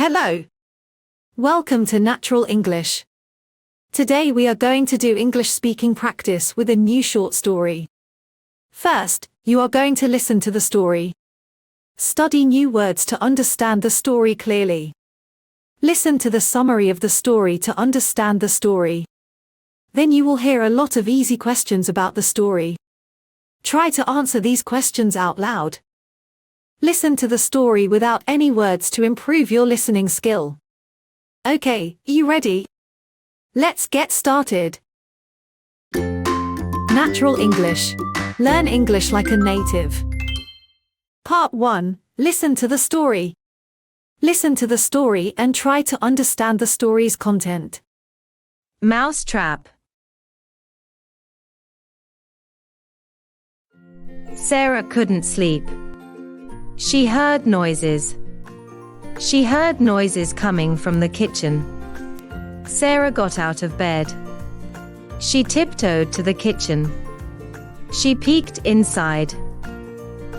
Hello. Welcome to Natural English. Today we are going to do English speaking practice with a new short story. First, you are going to listen to the story. Study new words to understand the story clearly. Listen to the summary of the story to understand the story. Then you will hear a lot of easy questions about the story. Try to answer these questions out loud. Listen to the story without any words to improve your listening skill. Okay, you ready? Let's get started. Natural English. Learn English like a native. Part 1. Listen to the story. Listen to the story and try to understand the story's content. Mousetrap. Sarah couldn't sleep. She heard noises. She heard noises coming from the kitchen. Sarah got out of bed. She tiptoed to the kitchen. She peeked inside.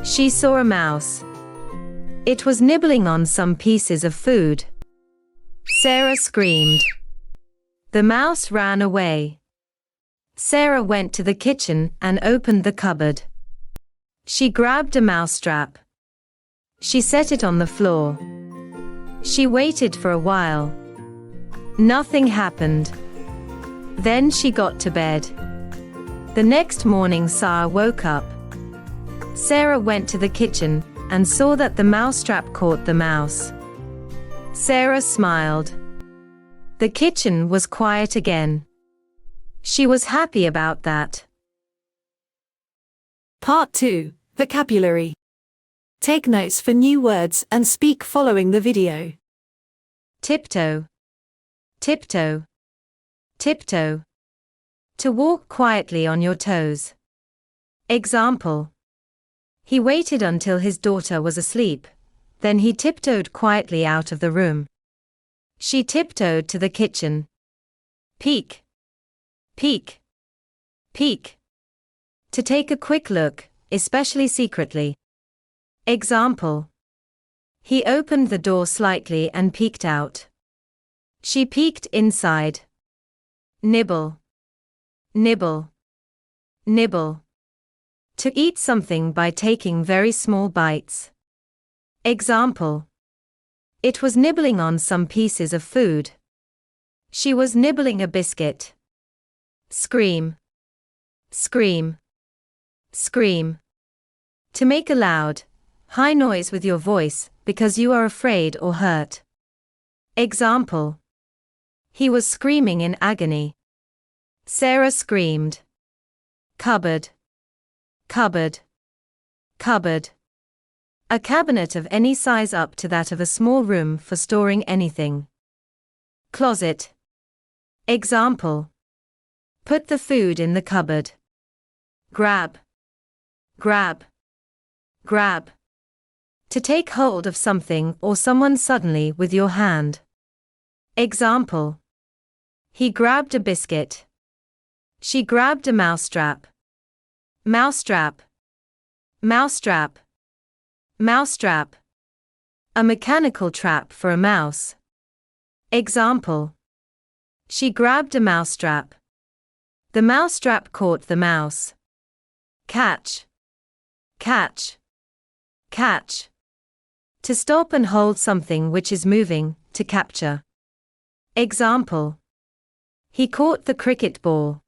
She saw a mouse. It was nibbling on some pieces of food. Sarah screamed. The mouse ran away. Sarah went to the kitchen and opened the cupboard. She grabbed a mousetrap. She set it on the floor. She waited for a while. Nothing happened. Then she got to bed. The next morning Sarah woke up. Sarah went to the kitchen and saw that the mousetrap caught the mouse. Sarah smiled. The kitchen was quiet again. She was happy about that. Part 2. Vocabulary. Take notes for new words and speak following the video. Tiptoe. Tiptoe. Tiptoe. To walk quietly on your toes. Example. He waited until his daughter was asleep. Then he tiptoed quietly out of the room. She tiptoed to the kitchen. Peek. Peek. Peek. To take a quick look, especially secretly. Example. He opened the door slightly and peeked out. She peeked inside. Nibble. Nibble. Nibble. To eat something by taking very small bites. Example. It was nibbling on some pieces of food. She was nibbling a biscuit. Scream. Scream. Scream. To make a loud, high noise with your voice because you are afraid or hurt. Example. He was screaming in agony. Sarah screamed. Cupboard. Cupboard. Cupboard. A cabinet of any size up to that of a small room for storing anything. Closet. Example. Put the food in the cupboard. Grab. Grab. Grab. To take hold of something or someone suddenly with your hand. Example. He grabbed a biscuit. She grabbed a mousetrap. Mousetrap. Mousetrap. Mousetrap. A mechanical trap for a mouse. Example. She grabbed a mousetrap. The mousetrap caught the mouse. Catch. Catch. Catch. To stop and hold something which is moving, to capture. Example. He caught the cricket ball.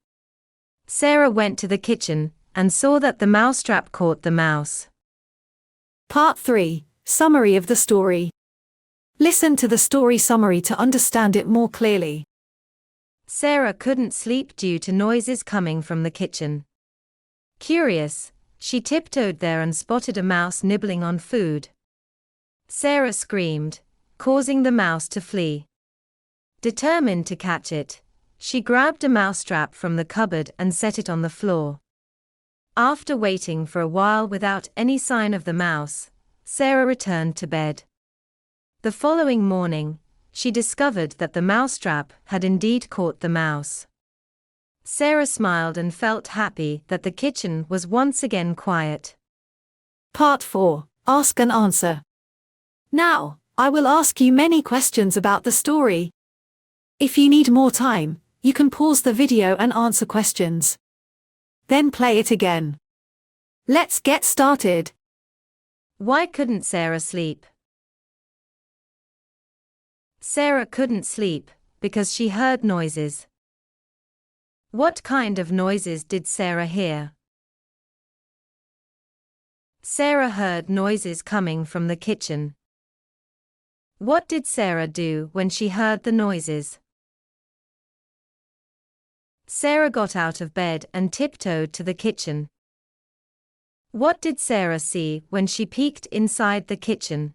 Sarah went to the kitchen and saw that the mousetrap caught the mouse. Part 3. Summary of the story. Listen to the story summary to understand it more clearly. Sarah couldn't sleep due to noises coming from the kitchen. Curious, she tiptoed there and spotted a mouse nibbling on food. Sarah screamed, causing the mouse to flee. Determined to catch it, she grabbed a mousetrap from the cupboard and set it on the floor. After waiting for a while without any sign of the mouse, Sarah returned to bed. The following morning, she discovered that the mousetrap had indeed caught the mouse. Sarah smiled and felt happy that the kitchen was once again quiet. Part 4. Ask and answer. Now, I will ask you many questions about the story. If you need more time, you can pause the video and answer questions. Then play it again. Let's get started. Why couldn't Sarah sleep? Sarah couldn't sleep because she heard noises. What kind of noises did Sarah hear? Sarah heard noises coming from the kitchen. What did Sarah do when she heard the noises? Sarah got out of bed and tiptoed to the kitchen. What did Sarah see when she peeked inside the kitchen?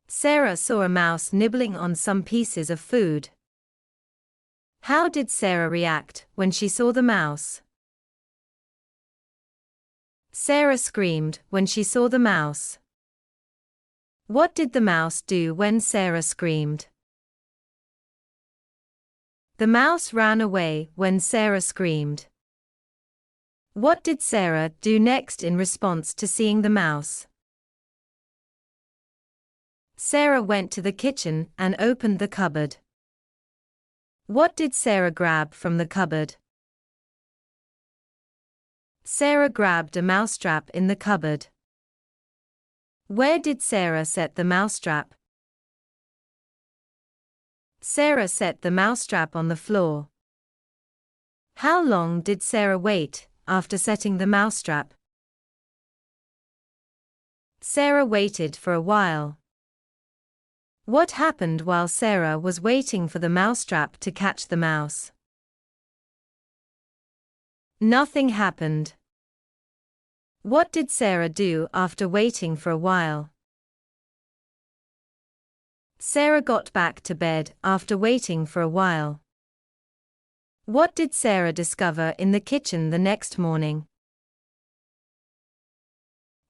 Sarah saw a mouse nibbling on some pieces of food. How did Sarah react when she saw the mouse? Sarah screamed when she saw the mouse. What did the mouse do when Sarah screamed? The mouse ran away when Sarah screamed. What did Sarah do next in response to seeing the mouse? Sarah went to the kitchen and opened the cupboard. What did Sarah grab from the cupboard? Sarah grabbed a mousetrap in the cupboard. Where did Sarah set the mousetrap? Sarah set the mousetrap on the floor. How long did Sarah wait after setting the mousetrap? Sarah waited for a while. What happened while Sarah was waiting for the mousetrap to catch the mouse? Nothing happened. What did Sarah do after waiting for a while? Sarah got back to bed after waiting for a while. What did Sarah discover in the kitchen the next morning?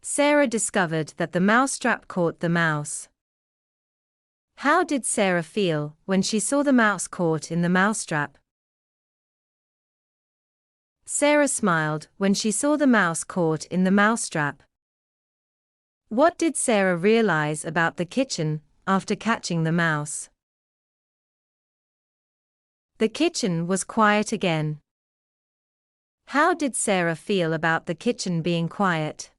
Sarah discovered that the mousetrap caught the mouse. How did Sarah feel when she saw the mouse caught in the mousetrap? Sarah smiled when she saw the mouse caught in the mousetrap. What did Sarah realize about the kitchen after catching the mouse? The kitchen was quiet again. How did Sarah feel about the kitchen being quiet?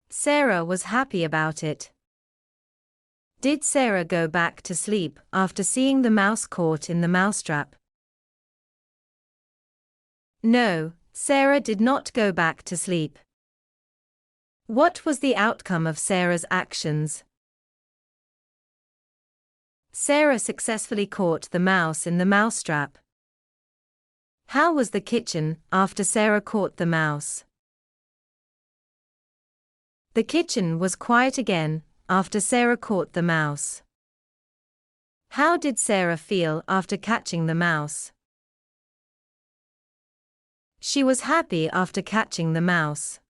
Sarah was happy about it. Did Sarah go back to sleep after seeing the mouse caught in the mousetrap? No, Sarah did not go back to sleep. What was the outcome of Sarah's actions? Sarah successfully caught the mouse in the mousetrap. How was the kitchen after Sarah caught the mouse? The kitchen was quiet again after Sarah caught the mouse. How did Sarah feel after catching the mouse? She was happy after catching the mouse.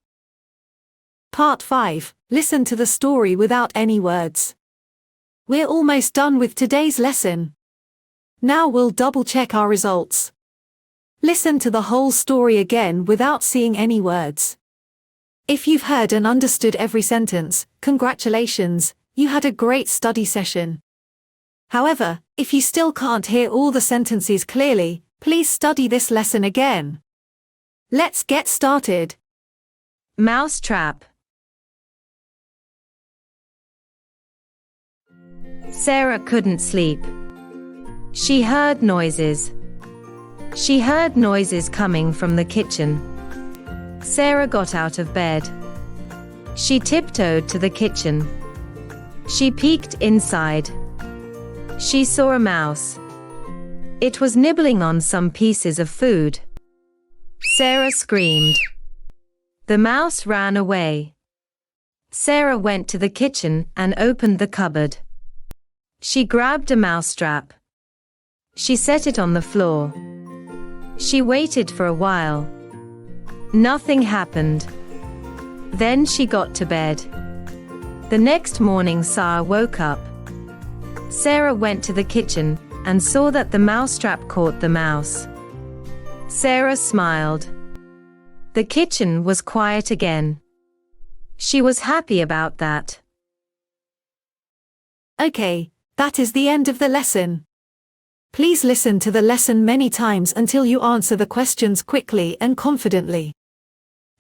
Part 5. Listen to the story without any words. We're almost done with today's lesson. Now we'll double-check our results. Listen to the whole story again without seeing any words. If you've heard and understood every sentence, congratulations, you had a great study session. However, if you still can't hear all the sentences clearly, please study this lesson again. Let's get started. Mousetrap. Sarah couldn't sleep. She heard noises. She heard noises coming from the kitchen. Sarah got out of bed. She tiptoed to the kitchen. She peeked inside. She saw a mouse. It was nibbling on some pieces of food. Sarah screamed. The mouse ran away. Sarah went to the kitchen and opened the cupboard. She grabbed a mousetrap. She set it on the floor. She waited for a while. Nothing happened. Then she got to bed. The next morning Sarah woke up. Sarah went to the kitchen and saw that the mousetrap caught the mouse. Sarah smiled. The kitchen was quiet again. She was happy about that. Okay, that is the end of the lesson. Please listen to the lesson many times until you answer the questions quickly and confidently.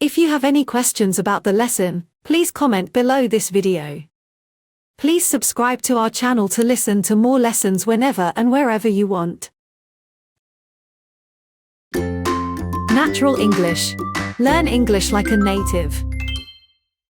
If you have any questions about the lesson, please comment below this video. Please subscribe to our channel to listen to more lessons whenever and wherever you want. Natural English. Learn English like a native.